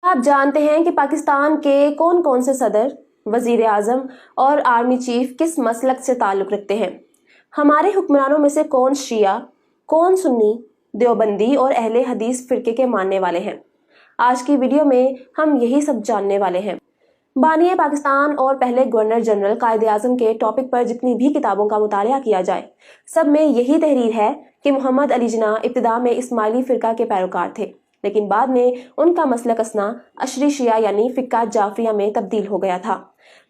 آپ جانتے ہیں کہ پاکستان کے کون کون سے صدر، وزیر اعظم اور آرمی چیف کس مسلک سے تعلق رکھتے ہیں؟ ہمارے حکمرانوں میں سے کون شیعہ، کون سنی، دیوبندی اور اہل حدیث فرقے کے ماننے والے ہیں؟ آج کی ویڈیو میں ہم یہی سب جاننے والے ہیں۔ بانی پاکستان اور پہلے گورنر جنرل قائد اعظم کے ٹاپک پر جتنی بھی کتابوں کا مطالعہ کیا جائے، سب میں یہی تحریر ہے کہ محمد علی جناح ابتدا میں اسماعیلی فرقہ کے پیروکار تھے، لیکن بعد میں ان کا مسلک اسنا عشری شیعہ یعنی فقہ جعفریہ میں تبدیل ہو گیا تھا۔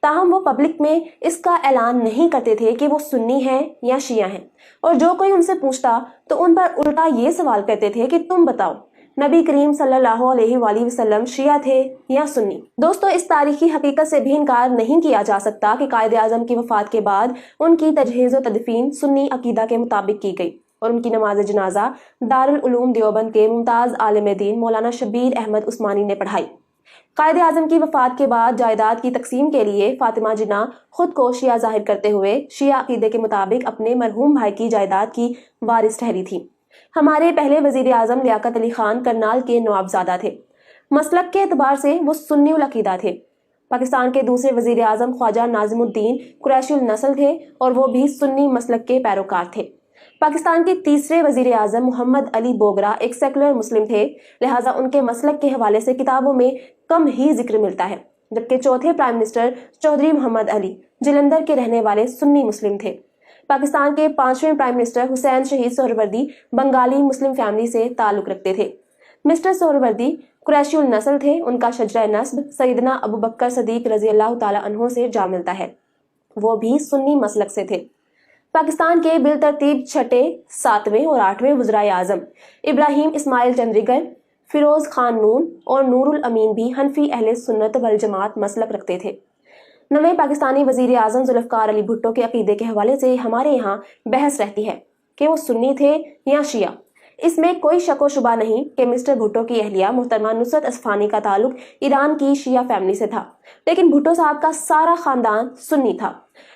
تاہم وہ پبلک میں اس کا اعلان نہیں کرتے تھے کہ وہ سنی ہیں یا شیعہ ہیں، اور جو کوئی ان سے پوچھتا تو ان پر الٹا یہ سوال کرتے تھے کہ تم بتاؤ، نبی کریم صلی اللہ علیہ وآلہ وسلم شیعہ تھے یا سنی؟ دوستو، اس تاریخی حقیقت سے بھی انکار نہیں کیا جا سکتا کہ قائد اعظم کی وفات کے بعد ان کی تجہیز و تدفین سنی عقیدہ کے مطابق کی گئی اور ان کی نماز جنازہ دارالعلوم دیوبند کے ممتاز عالم دین مولانا شبیر احمد عثمانی نے پڑھائی۔ قائد اعظم کی وفات کے بعد جائیداد کی تقسیم کے لیے فاطمہ جناح خود کو شیعہ ظاہر کرتے ہوئے شیعہ عقیدے کے مطابق اپنے مرحوم بھائی کی جائیداد کی وارث ٹھہری تھی۔ ہمارے پہلے وزیر اعظم لیاقت علی خان کرنال کے نوابزادہ تھے۔ مسلک کے اعتبار سے وہ سنی العقیدہ تھے۔ پاکستان کے دوسرے وزیر اعظم خواجہ ناظم الدین قریشی النسل تھے اور وہ بھی سنی مسلک کے پیروکار تھے۔ پاکستان کے تیسرے وزیر اعظم محمد علی بوگرا ایک سیکولر مسلم تھے، لہٰذا ان کے مسلک کے حوالے سے کتابوں میں کم ہی ذکر ملتا ہے، جبکہ چوتھے پرائم منسٹر چودھری محمد علی جلندھر کے رہنے والے سنی مسلم تھے۔ پاکستان کے پانچویں پرائم منسٹر حسین شہید سہروردی بنگالی مسلم فیملی سے تعلق رکھتے تھے۔ مسٹر سہروردی قریشی النسل تھے۔ ان کا شجرہ نسب سیدنا ابو بکر صدیق رضی اللہ تعالیٰ عنہ سے جا ملتا ہے، وہ بھی سنی مسلک سے تھے۔ پاکستان کے بالترتیب چھٹے، ساتویں اور آٹھویں وزرائے اعظم ابراہیم اسماعیل چندریگر، فیروز خان نون اور نور الامین بھی حنفی اہل سنت والجماعت مسلک رکھتے تھے۔ نویں پاکستانی وزیر اعظم ذوالفقار علی بھٹو کے عقیدے کے حوالے سے ہمارے یہاں بحث رہتی ہے کہ وہ سنی تھے یا شیعہ۔ اس میں کوئی شک و شبہ نہیں کہ مسٹر بھٹو کی اہلیہ محترمہ نصرت اصفہانی کا تعلق ایران کی شیعہ فیملی سے تھا، لیکن بھٹو صاحب کا سارا خاندان سنی تھا۔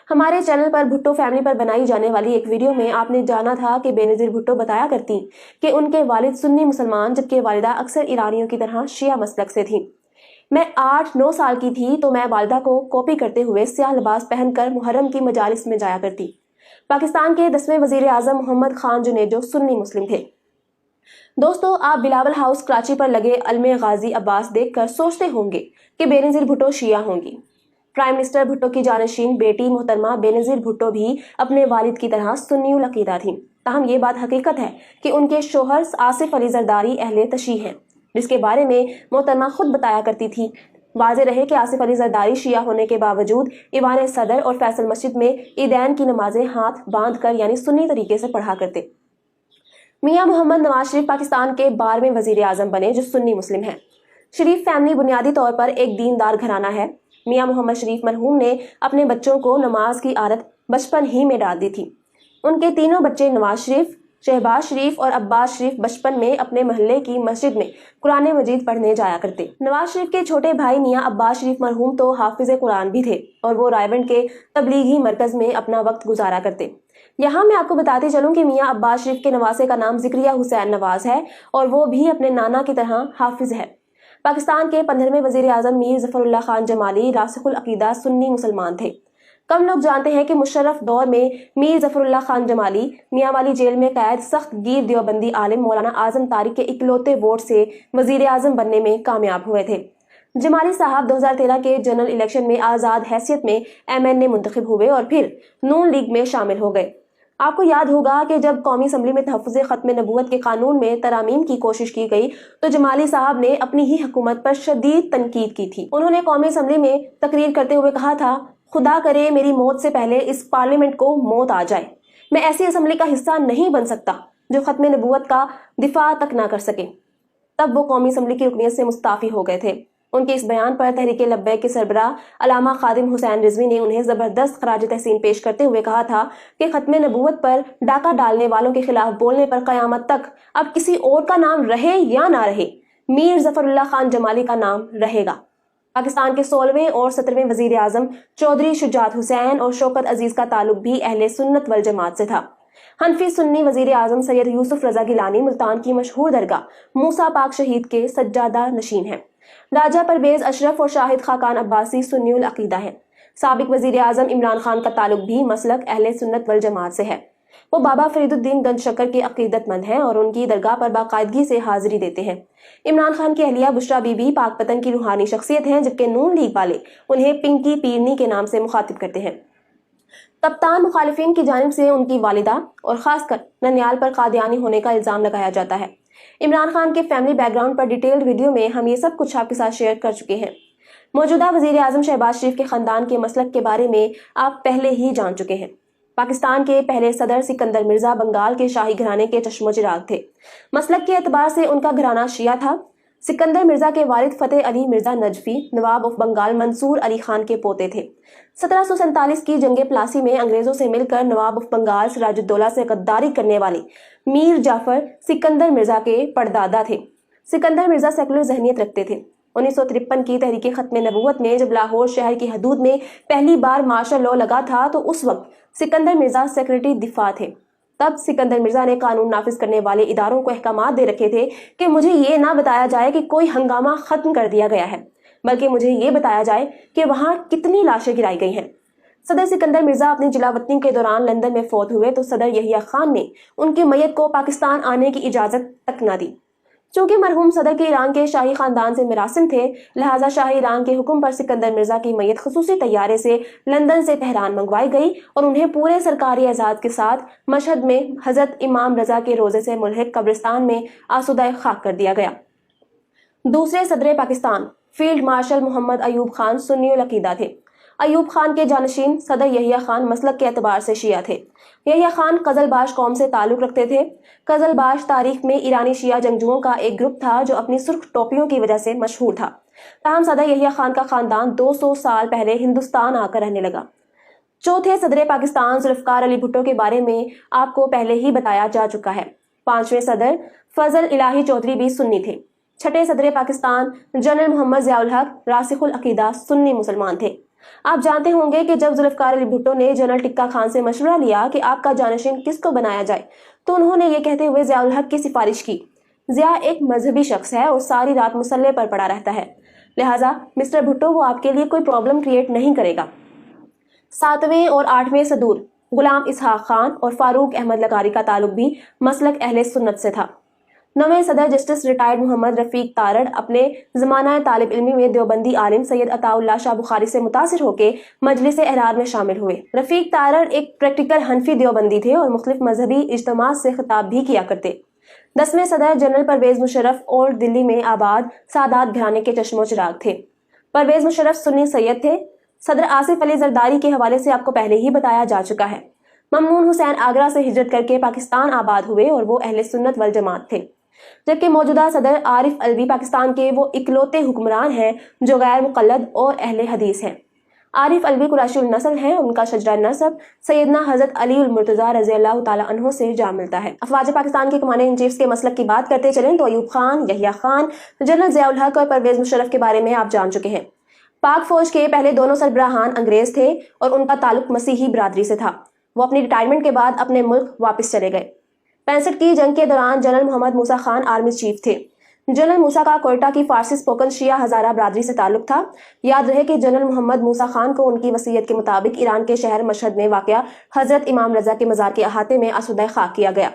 ہمارے چینل پر بھٹو فیملی پر بنائی جانے والی ایک ویڈیو میں آپ نے جانا تھا کہ بے نظیر بھٹو بتایا کرتی کہ ان کے والد سنی مسلمان جبکہ والدہ اکثر ایرانیوں کی طرح شیعہ مسلک سے تھیں۔ میں 8-9 سال کی تھی تو میں والدہ کو کاپی کرتے ہوئے سیاہ لباس پہن کر محرم کی مجالس میں جایا کرتی۔ پاکستان کے 10ویں وزیر اعظم محمد خان جنیجو سنی مسلم تھے۔ دوستو، آپ بلاول ہاؤس کراچی پر لگے علم غازی عباس دیکھ کر سوچتے ہوں گے کہ بے نظیر بھٹو شیعہ ہوں گی۔ پرائم منسٹر بھٹو کی جانشین بیٹی محترمہ بے نظیر بھٹو بھی اپنے والد کی طرح سنی العقیدہ تھیں۔ تاہم یہ بات حقیقت ہے کہ ان کے شوہر آصف علی زرداری اہل تشیع ہیں، جس کے بارے میں محترمہ خود بتایا کرتی تھی۔ واضح رہے کہ آصف علی زرداری شیعہ ہونے کے باوجود ایوان صدر اور فیصل مسجد میں عیدین کی نمازیں ہاتھ باندھ کر یعنی سنی طریقے سے پڑھا کرتے۔ میاں محمد نواز شریف پاکستان کے 12ویں وزیر اعظم بنے جو سنی مسلم ہیں۔ شریف فیملی بنیادی طور پر ایک دیندار گھرانہ ہے۔ میاں محمد شریف مرحوم نے اپنے بچوں کو نماز کی عادت بچپن ہی میں ڈال دی تھی۔ ان کے تینوں بچے نواز شریف، شہباز شریف اور عباس شریف بچپن میں اپنے محلے کی مسجد میں قرآن مجید پڑھنے جایا کرتے۔ نواز شریف کے چھوٹے بھائی میاں عباس شریف مرحوم تو حافظ قرآن بھی تھے اور وہ رائیونڈ کے تبلیغی مرکز میں اپنا وقت گزارا کرتے۔ یہاں میں آپ کو بتاتے چلوں کہ میاں عباس شریف کے نواسے کا نام ذکریہ حسین نواز ہے اور وہ بھی اپنے نانا کی طرح حافظ ہے۔ پاکستان کے 15ویں وزیر اعظم میر ظفر اللہ خان جمالی راسخ العقیدہ سنی مسلمان تھے۔ کم لوگ جانتے ہیں کہ مشرف دور میں میر ظفر اللہ خان جمالی میاں والی جیل میں قید سخت گیر دیوبندی عالم مولانا اعظم طارق کے اکلوتے ووٹ سے وزیر اعظم بننے میں کامیاب ہوئے تھے۔ جمالی صاحب 2013 کے جنرل الیکشن میں آزاد حیثیت میں MN منتخب ہوئے اور پھر نون لیگ میں شامل ہو گئے۔ آپ کو یاد ہوگا کہ جب قومی اسمبلی میں تحفظ ختم نبوت کے قانون میں ترامیم کی کوشش کی گئی تو جمالی صاحب نے اپنی ہی حکومت پر شدید تنقید کی تھی۔ انہوں نے قومی اسمبلی میں تقریر کرتے ہوئے کہا تھا، خدا کرے میری موت سے پہلے اس پارلیمنٹ کو موت آ جائے، میں ایسی اسمبلی کا حصہ نہیں بن سکتا جو ختم نبوت کا دفاع تک نہ کر سکے۔ تب وہ قومی اسمبلی کی رکنیت سے مستعفی ہو گئے تھے۔ ان کے اس بیان پر تحریک لبیک کے سربراہ علامہ خادم حسین رضوی نے انہیں زبردست خراج تحسین پیش کرتے ہوئے کہا تھا کہ ختم نبوت پر ڈاکہ ڈالنے والوں کے خلاف بولنے پر قیامت تک اب کسی اور کا نام رہے یا نہ رہے، میر ظفر اللہ خان جمالی کا نام رہے گا۔ پاکستان کے 16ویں اور 17ویں وزیر اعظم چودھری شجاعت حسین اور شوکت عزیز کا تعلق بھی اہل سنت والجماعت سے تھا۔ حنفی سنی وزیر اعظم سید یوسف رضا گیلانی ملتان کی مشہور درگاہ موسیٰ پاک شہید کے سجادہ نشین ہیں۔ راجہ پرویز اشرف اور شاہد خاقان عباسی سنی العقیدہ ہیں۔ سابق وزیر اعظم عمران خان کا تعلق بھی مسلک اہل سنت والجماعت سے ہے۔ وہ بابا فرید الدین گنج شکر کے عقیدت مند ہیں اور ان کی درگاہ پر باقاعدگی سے حاضری دیتے ہیں۔ عمران خان کی اہلیہ بشرا بی بی پاک پتن کی روحانی شخصیت ہیں، جبکہ نون لیگ والے انہیں پنکی پیرنی کے نام سے مخاطب کرتے ہیں۔ کپتان مخالفین کی جانب سے ان کی والدہ اور خاص کر ننیال پر قادیانی ہونے کا الزام لگایا جاتا ہے۔ عمران خان کے فیملی بیک گراؤنڈ پر ڈیٹیلڈ ویڈیو میں ہم یہ سب کچھ آپ کے ساتھ شیئر کر چکے ہیں۔ موجودہ وزیر اعظم شہباز شریف کے خاندان کے مسلک کے بارے میں آپ پہلے ہی جان چکے ہیں۔ پاکستان کے پہلے صدر سکندر مرزا بنگال کے شاہی گھرانے کے چشم و چراغ تھے۔ مسلک کے اعتبار سے ان کا گھرانہ شیعہ تھا۔ سکندر مرزا کے والد فتح علی مرزا نجفی نواب آف بنگال منصور علی خان کے پوتے تھے۔ 1747 کی جنگ پلاسی میں انگریزوں سے مل کر نواب آف بنگال سراج الدولہ سے غداری کرنے والے میر جعفر سکندر مرزا کے پردادا تھے۔ سکندر مرزا سیکولر ذہنیت رکھتے تھے۔ 1953 کی تحریک ختم نبوت میں جب لاہور شہر کی حدود میں پہلی بار مارشل لاء لگا تھا تو اس وقت سکندر مرزا سیکریٹری دفاع تھے۔ تب سکندر مرزا نے قانون نافذ کرنے والے اداروں کو احکامات دے رکھے تھے کہ مجھے یہ نہ بتایا جائے کہ کوئی ہنگامہ ختم کر دیا گیا ہے، بلکہ مجھے یہ بتایا جائے کہ وہاں کتنی لاشیں گرائی گئی ہیں۔ صدر سکندر مرزا اپنی جلاوطنی کے دوران لندن میں فوت ہوئے تو صدر یحییٰ خان نے ان کی میت کو پاکستان آنے کی اجازت تک نہ دی۔ چونکہ مرحوم صدر کے ایران کے شاہی خاندان سے مراسم تھے، لہٰذا شاہی ایران کے حکم پر سکندر مرزا کی میت خصوصی طیارے سے لندن سے تہران منگوائی گئی اور انہیں پورے سرکاری اعزاز کے ساتھ مشہد میں حضرت امام رضا کے روضے سے ملحق قبرستان میں آسودہ خاک کر دیا گیا۔ دوسرے صدر پاکستان فیلڈ مارشل محمد ایوب خان سنی العقیدہ تھے۔ ایوب خان کے جانشین صدر یحییٰ خان مسلک کے اعتبار سے شیعہ تھے۔ یحییٰ خان قزل باش قوم سے تعلق رکھتے تھے۔ قزل باش تاریخ میں ایرانی شیعہ جنگجوؤں کا ایک گروپ تھا جو اپنی سرخ ٹوپیوں کی وجہ سے مشہور تھا۔ تاہم صدر یحییٰ خان کا خاندان 200 سال پہلے ہندوستان آ کر رہنے لگا۔ چوتھے صدر پاکستان ذوالفقار علی بھٹو کے بارے میں آپ کو پہلے ہی بتایا جا چکا ہے۔ پانچویں صدر فضل الہی چودھری بھی سنی تھے۔ چھٹے صدر پاکستان جنرل محمد ضیاء الحق راسخ العقیدہ سنی مسلمان تھے۔ آپ جانتے ہوں گے کہ جب ذوالفقار علی بھٹو نے جنرل ٹکا خان سے مشورہ لیا کہ آپ کا جانشین کس کو بنایا جائے تو انہوں نے یہ کہتے ہوئے ضیاء الحق کی سفارش کی، ضیاء ایک مذہبی شخص ہے اور ساری رات مسلح پر پڑا رہتا ہے، لہٰذا مسٹر بھٹو وہ آپ کے لیے کوئی پرابلم کریٹ نہیں کرے گا۔ ساتویں اور آٹھویں صدور غلام اسحاق خان اور فاروق احمد لغاری کا تعلق بھی مسلک اہل سنت سے تھا۔ نویں صدر جسٹس ریٹائرڈ محمد رفیق تارڑ اپنے زمانہ طالب علمی میں دیوبندی عالم سید عطا اللہ شاہ بخاری سے متاثر ہو کے مجلس احرار میں شامل ہوئے۔ رفیق تارڑ ایک پریکٹیکل حنفی دیوبندی تھے اور مختلف مذہبی اجتماعات سے خطاب بھی کیا کرتے۔ 10ویں صدر جنرل پرویز مشرف اولڈ دلی میں آباد سادات گھرانے کے چشم و چراغ تھے۔ پرویز مشرف سنی سید تھے۔ صدر آصف علی زرداری کے حوالے سے آپ کو پہلے ہی بتایا جا چکا ہے۔ ممنون حسین آگرہ سے ہجرت کر کے پاکستان آباد ہوئے اور وہ اہل سنت والجماعت تھے، جبکہ موجودہ صدر عارف الوی پاکستان کے وہ اکلوتے حکمران ہیں جو غیر مقلد اور اہل حدیث ہیں۔ عارف الوی قریشی النسل ہیں اور ان کا شجرہ نسب سیدنا حضرت علی المرتضیٰ رضی اللہ تعالیٰ عنہ سے جا ملتا ہے۔ افواج پاکستان کے کمانڈر ان چیفز کے مسلک کی بات کرتے چلیں تو ایوب خان، یحییٰ خان، جنرل ضیاء الحق اور پرویز مشرف کے بارے میں آپ جان چکے ہیں۔ پاک فوج کے پہلے دونوں سربراہان انگریز تھے اور ان کا تعلق مسیحی برادری سے تھا۔ وہ اپنی ریٹائرمنٹ کے بعد اپنے ملک واپس چلے گئے۔ 65 کی جنگ کے دوران جنرل محمد موسیٰ خان آرمی چیف تھے۔ جنرل موسیٰ کا کوئٹہ کی فارسی سپوکن شیعہ ہزارہ برادری سے تعلق تھا۔ یاد رہے کہ جنرل محمد موسیٰ خان کو ان کی وصیت کے مطابق ایران کے شہر مشہد میں واقع حضرت امام رضا کے مزار کے احاطے میں آسودہ خاک کیا گیا۔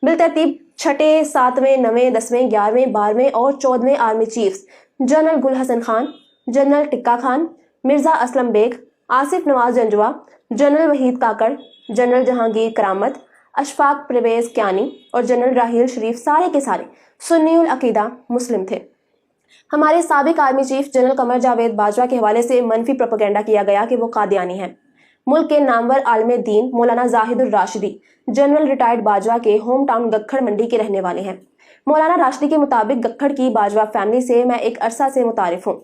بالترتیب 6، 7، 9، 10، 11، 12 اور 14 آرمی چیفز جنرل گل حسن خان، جنرل ٹکا خان، مرزا اسلم بیگ، آصف نواز جنجوا، جنرل وحید کاکڑ، جنرل جہانگیر کرامت، اشفاق پرویز کیانی اور جنرل راحیل شریف سارے کے سارے سنی العقیدہ مسلم تھے۔ ہمارے سابق army chief general Qamar Javed Bajwa کے حوالے سے منفی پروپیگنڈا کیا گیا کہ وہ قادیانی ہیں۔ ملک کے نامور عالم دین مولانا زاہد الراشدی جنرل ریٹائرڈ باجوہ کے ہوم ٹاؤن گکھڑ منڈی کے رہنے والے ہیں۔ مولانا راشدی کے مطابق گکھڑ کی باجوہ فیملی سے میں ایک عرصہ سے متعارف ہوں۔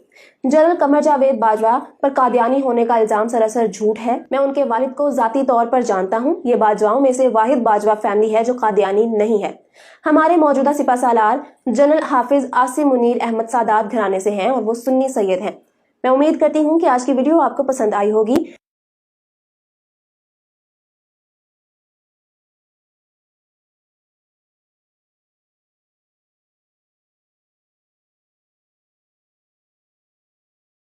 جنرل قمر جاوید باجوہ پر قادیانی ہونے کا الزام سراسر جھوٹ ہے۔ میں ان کے والد کو ذاتی طور پر جانتا ہوں۔ یہ باجواؤں میں سے واحد باجوہ فیملی ہے جو قادیانی نہیں ہے۔ ہمارے موجودہ سپہ سالار جنرل حافظ عاصم منیر احمد سادات گھرانے سے ہیں اور وہ سنی سید ہیں۔ میں امید کرتی ہوں کہ آج کی ویڈیو آپ کو پسند آئی ہوگی۔